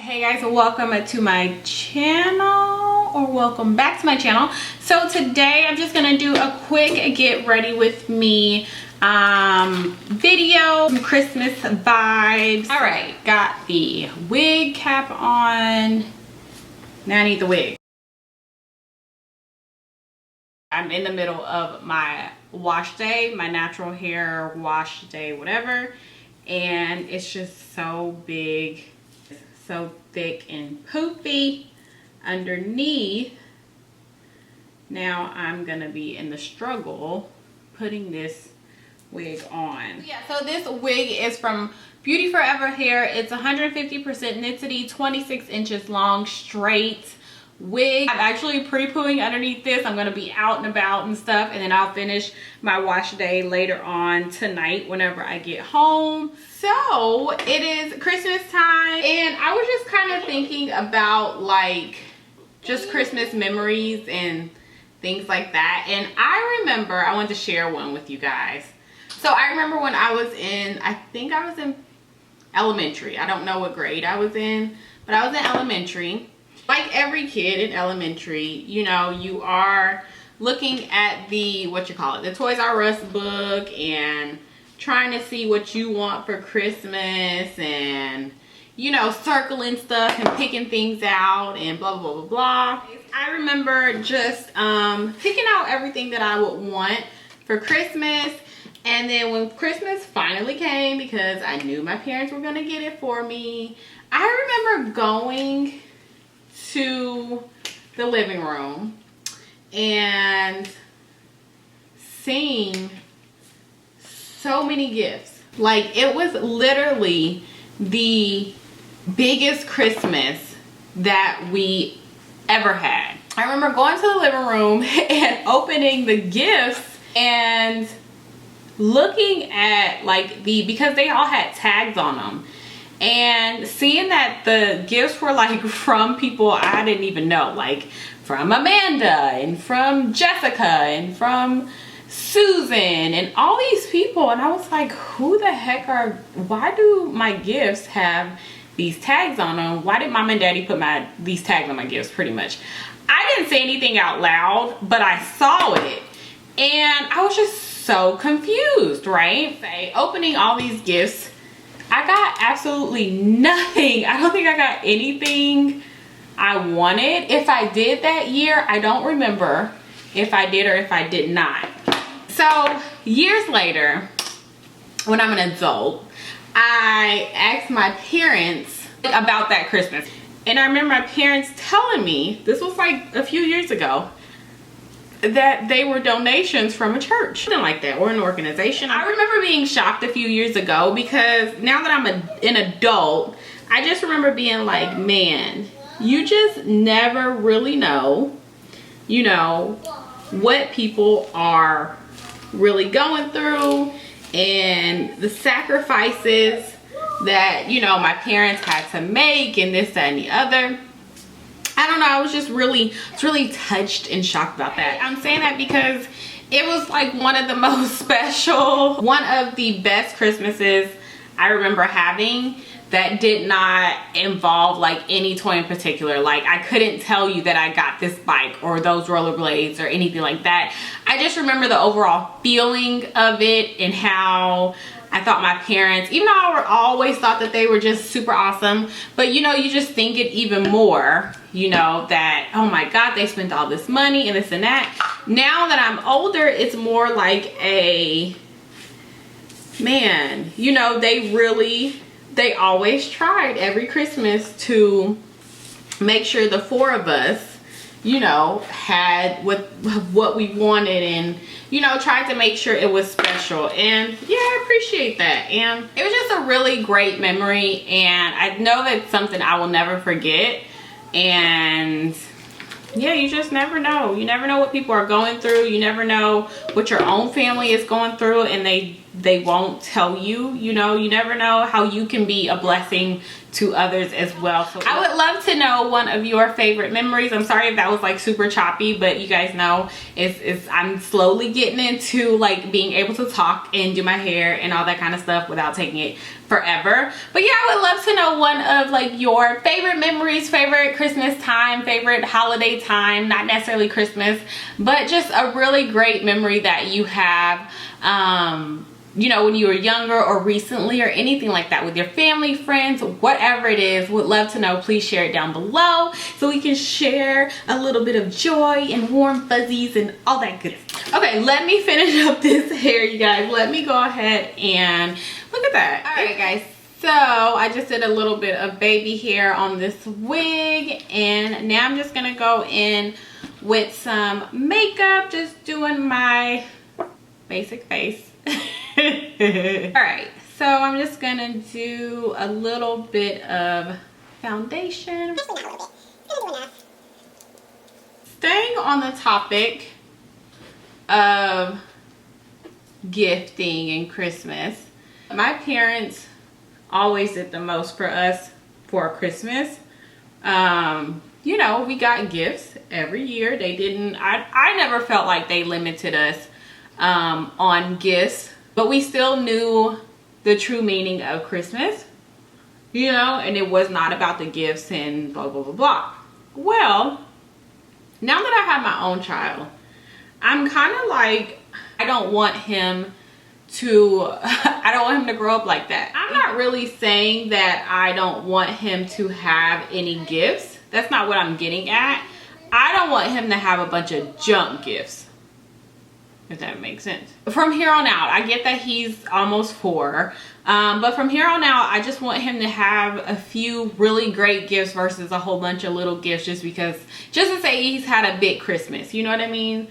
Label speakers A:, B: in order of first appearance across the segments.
A: Hey guys, welcome to my channel, or welcome back to my channel. So today I'm just gonna do a quick get ready with me video, some Christmas vibes. All right, got the wig cap on. Now I need the wig. I'm in the middle of my wash day, my natural hair wash day, whatever, and it's just so big, so thick and poofy underneath. Now I'm gonna be in the struggle putting this wig on. Yeah, so this wig is from Beauty Forever Hair. It's 150% density, 26 inches long, straight wig. I'm actually pre-pooing underneath this. I'm gonna be out and about and stuff, and then I'll finish my wash day later on tonight whenever I get home. So it is Christmas time, and I was just kind of thinking about like just Christmas memories and things like that. And I remember, I wanted to share one with you guys. So I remember when I was in, I think I was in elementary. I don't know what grade I was in, but I was in elementary. Like every kid in elementary, you know, you are looking at the, the Toys R Us book and trying to see what you want for Christmas and, you know, circling stuff and picking things out and blah, blah, blah, blah. I remember just picking out everything that I would want for Christmas. And then when Christmas finally came, because I knew my parents were going to get it for me, I remember going to the living room and seeing so many gifts. Like, it was literally the biggest Christmas that we ever had. I remember going to the living room and opening the gifts and looking at like because they all had tags on them, and seeing that the gifts were like from people I didn't even know, like from Amanda and from Jessica and from Susan and all these people. And I was like, who the heck why do my gifts have these tags on them? Why did mom and daddy put these tags on my gifts? Pretty much. I didn't say anything out loud, but I saw it and I was just so confused, right? Opening all these gifts, I got absolutely nothing. I don't think I got anything I wanted. If I did that year, I don't remember if I did or if I did not. So years later, when I'm an adult, I asked my parents about that Christmas. And I remember my parents telling me, this was like a few years ago, that they were donations from a church, something like that, or an organization. I remember being shocked a few years ago, because now that I'm an adult, I just remember being like, man, you just never really know, you know, what people are really going through and the sacrifices that, you know, my parents had to make and this, that, and the other. I don't know, I was just really touched and shocked about that. I'm saying that because it was like one of the most special, one of the best Christmases I remember having that did not involve like any toy in particular. Like, I couldn't tell you that I got this bike or those rollerblades or anything like that. I just remember the overall feeling of it and how I thought my parents, even though I always thought that they were just super awesome, but you know, you just think it even more, you know, that, oh my God, they spent all this money and this and that. Now that I'm older, it's more like a, man, you know, they always tried every Christmas to make sure the four of us, you know, had what we wanted, and you know, tried to make sure it was special. And yeah, I appreciate that. And it was just a really great memory, and I know that's something I will never forget. And yeah, you just never know. You never know what people are going through. You never know what your own family is going through, and they won't tell you. You know, you never know how you can be a blessing to others as well. So I would love to know one of your favorite memories. I'm sorry if that was like super choppy, but you guys know I'm slowly getting into like being able to talk and do my hair and all that kind of stuff without taking it forever. But yeah, I would love to know one of like your favorite memories, favorite Christmas time, favorite holiday time, not necessarily Christmas, but just a really great memory that you have, you know, when you were younger or recently or anything like that with your family, friends, whatever it is. Would love to know. Please share it down below so we can share a little bit of joy and warm fuzzies and all that good stuff. Okay, let me finish up this hair, you guys. Let me go ahead and look at that. All right, guys. So I just did a little bit of baby hair on this wig, and now I'm just gonna go in with some makeup, just doing my basic face. All right, so I'm just gonna do a little bit of foundation. Staying on the topic of gifting and Christmas, my parents always did the most for us for Christmas. You know, we got gifts every year. They didn't, I never felt like they limited us on gifts, but we still knew the true meaning of Christmas, you know, and it was not about the gifts and blah, blah, blah, blah. Well, now that I have my own child, I'm kind of like, I don't want him to grow up like that. I'm not really saying that I don't want him to have any gifts. That's not what I'm getting at. I don't want him to have a bunch of junk gifts, if that makes sense. From here on out, I get that he's almost 4, but from here on out, I just want him to have a few really great gifts versus a whole bunch of little gifts just to say he's had a big Christmas, you know what I mean?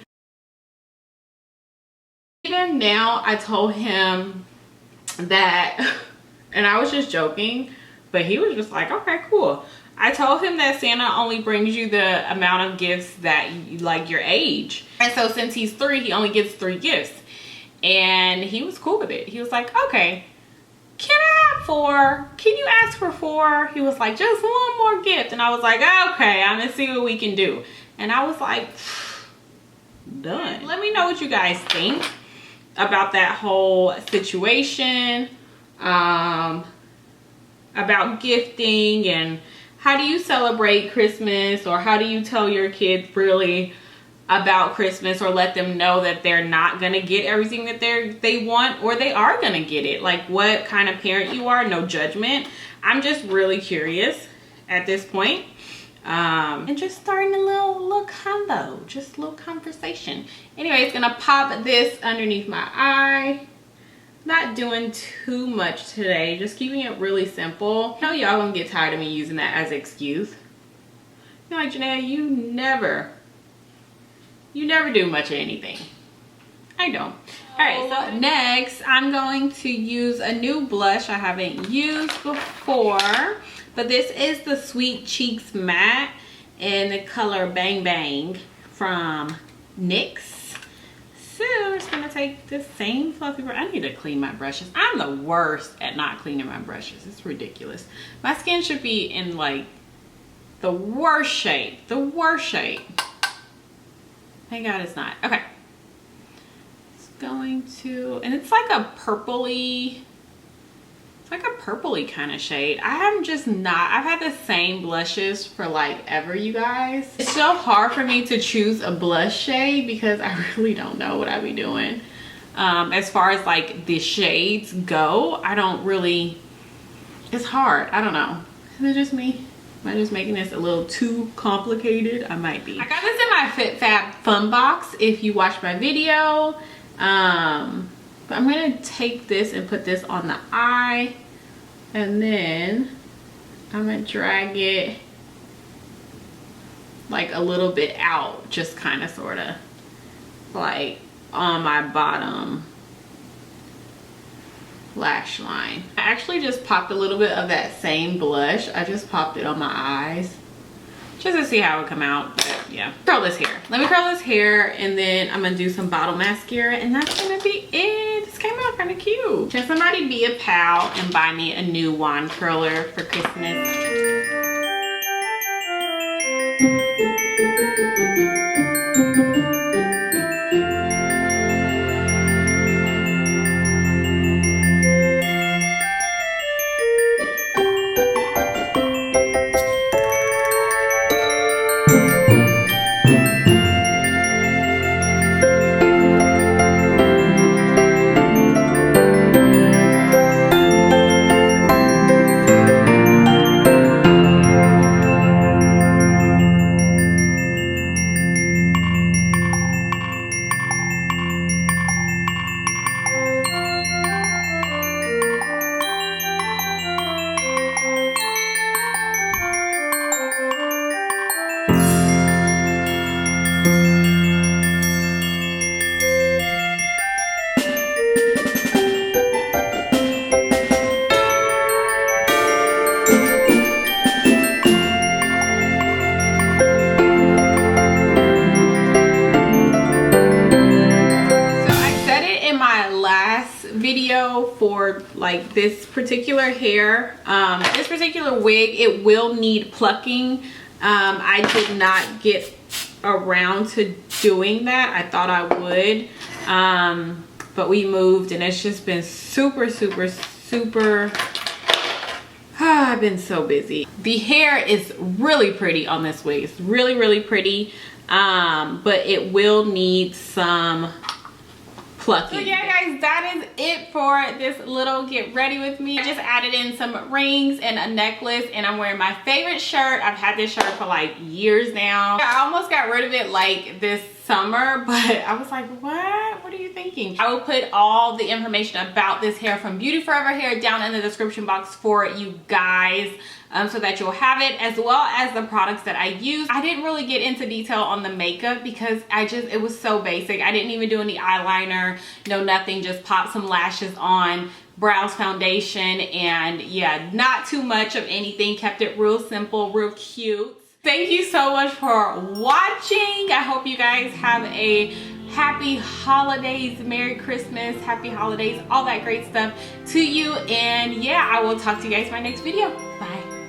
A: Even now, I told him that, and I was just joking, but he was just like, okay, cool. I told him that Santa only brings you the amount of gifts that you, like your age. And so since he's 3, he only gets 3 gifts. And he was cool with it. He was like, okay, can I have 4? Can you ask for 4? He was like, just one more gift. And I was like, okay, I'm gonna see what we can do. And I was like, done. Let me know what you guys think about that whole situation, about gifting, and how do you celebrate Christmas, or how do you tell your kids really about Christmas, or let them know that they're not gonna get everything that they want, or they are gonna get it. Like, what kind of parent you are. No judgment. I'm just really curious at this point. And just starting a little combo, just a little conversation. Anyways, gonna pop this underneath my eye. Not doing too much today, just keeping it really simple. I know y'all gonna get tired of me using that as an excuse. You're like, Janae, you never do much of anything. I don't. All right, so next I'm going to use a new blush I haven't used before, but this is the Sweet Cheeks Matte in the color Bang Bang from NYX. So I'm just gonna take the same fluffy brush. I need to clean my brushes. I'm the worst at not cleaning my brushes. It's ridiculous. My skin should be in like the worst shape. The worst shape. Thank God it's not. Okay. It's going to, and it's like a purpley, kind of shade. I've had the same blushes for like ever, you guys. It's so hard for me to choose a blush shade because I really don't know what I be doing. As far as like the shades go, I don't really, it's hard. I don't know. Is it just me? Am I just making this a little too complicated? I might be. I got this in my FitFab Fun Box if you watched my video. But I'm gonna take this and put this on the eye, and then I'm gonna drag it like a little bit out, just kind of sort of like on my bottom lash line. I actually just popped a little bit of that same blush. I just popped it on my eyes just to see how it would come out. But yeah, curl this hair. Let me curl this hair, and then I'm gonna do some bottle mascara, and that's gonna be it. This came out kind of cute. Can somebody be a pal and buy me a new wand curler for Christmas? for like this particular hair, this particular wig, it will need plucking. I did not get around to doing that. I thought I would, but we moved and it's just been super I've been so busy. The hair is really pretty on this wig. It's really pretty, but it will need some plucking. So yeah guys, that is it for this little get ready with me. I just added in some rings and a necklace, and I'm wearing my favorite shirt. I've had this shirt for like years now. I almost got rid of it like this summer, but I was like, what are you thinking? I will put all the information about this hair from Beauty Forever Hair down in the description box for you guys, so that you'll have it, as well as the products that I use. I didn't really get into detail on the makeup because it was so basic. I didn't even do any eyeliner, no nothing, just pop some lashes on, brows, foundation, and yeah, not too much of anything. Kept it real simple, real cute. Thank you so much for watching. I hope you guys have a happy holidays, Merry Christmas, happy holidays, all that great stuff to you. And yeah, I will talk to you guys in my next video. Bye.